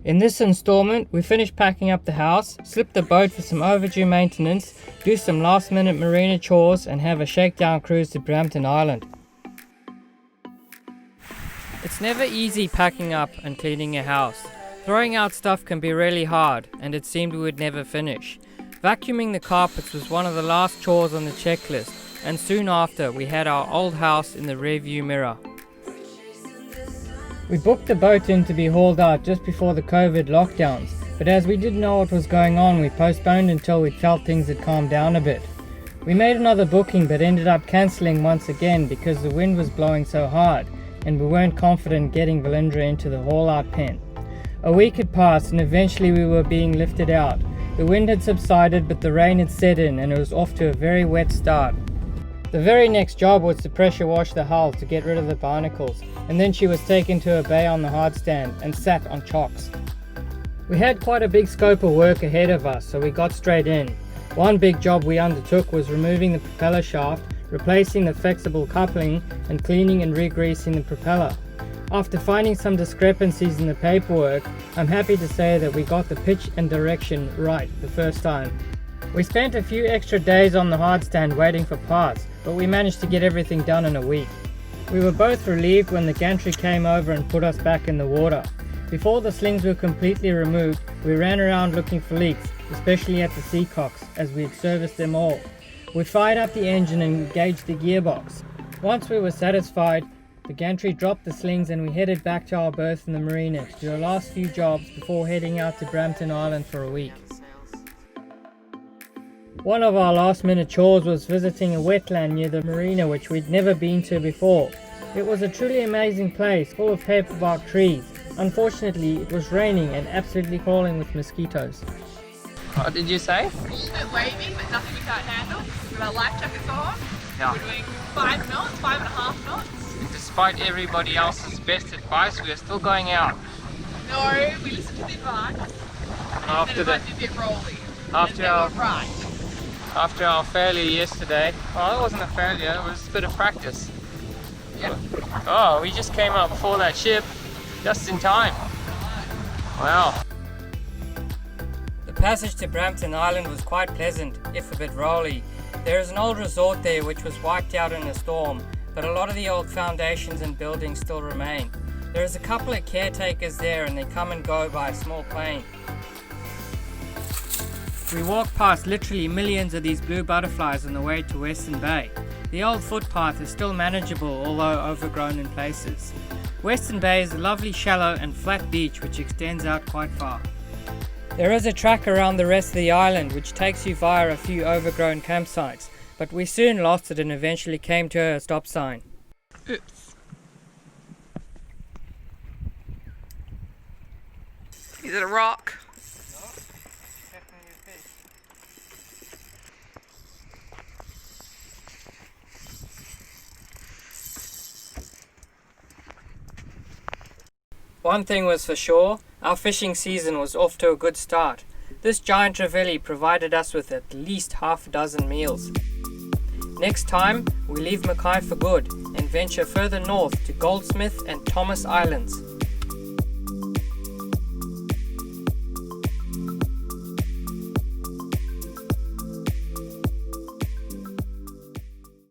In this installment, we finish packing up the house, slip the boat for some overdue maintenance, do some last minute marina chores and have a shakedown cruise to Brampton Island. It's never easy packing up and cleaning a house. Throwing out stuff can be really hard and it seemed we would never finish. Vacuuming the carpets was one of the last chores on the checklist, and soon after we had our old house in the rearview mirror. We booked the boat in to be hauled out just before the COVID lockdowns, but as we didn't know what was going on, we postponed until we felt things had calmed down a bit. We made another booking but ended up cancelling once again because the wind was blowing so hard and we weren't confident getting Valindra into the haul-out pen. A week had passed and eventually we were being lifted out. The wind had subsided but the rain had set in and it was off to a very wet start. The very next job was to pressure wash the hull to get rid of the barnacles, and then she was taken to a bay on the hardstand and sat on chocks. We had quite a big scope of work ahead of us, so we got straight in. One big job we undertook was removing the propeller shaft, replacing the flexible coupling, and cleaning and re-greasing the propeller. After finding some discrepancies in the paperwork, I'm happy to say that we got the pitch and direction right the first time. We spent a few extra days on the hardstand waiting for parts, but we managed to get everything done in a week. We were both relieved when the gantry came over and put us back in the water. Before the slings were completely removed, we ran around looking for leaks, especially at the seacocks, as we had serviced them all. We fired up the engine and engaged the gearbox. Once we were satisfied, the gantry dropped the slings and we headed back to our berth in the marina to do our last few jobs before heading out to Brampton Island for a week. One of our last minute chores was visiting a wetland near the marina which we'd never been to before. It was a truly amazing place, full of paperbark trees. Unfortunately, it was raining and absolutely crawling with mosquitoes. What did you say? It's a bit wavy, but nothing we can't handle. We've got our life jackets on. Yeah. We're doing 5 knots, 5.5 knots. And despite everybody else's best advice, we are still going out. No, we listened to the advice. After it might be a bit rolly. After our failure yesterday, well, it wasn't a failure, it was a bit of practice. Yeah. Oh, we just came up before that ship, just in time. Wow. The passage to Brampton Island was quite pleasant, if a bit rolly. There is an old resort there which was wiped out in a storm, but a lot of the old foundations and buildings still remain. There is a couple of caretakers there and they come and go by a small plane. We walked past literally millions of these blue butterflies on the way to Western Bay. The old footpath is still manageable, although overgrown in places. Western Bay is a lovely shallow and flat beach which extends out quite far. There is a track around the rest of the island which takes you via a few overgrown campsites, but we soon lost it and eventually came to a stop sign. Oops. Is it a rock? One thing was for sure, our fishing season was off to a good start. This giant trevally provided us with at least half a dozen meals. Next time, we leave Mackay for good and venture further north to Goldsmith and Thomas Islands.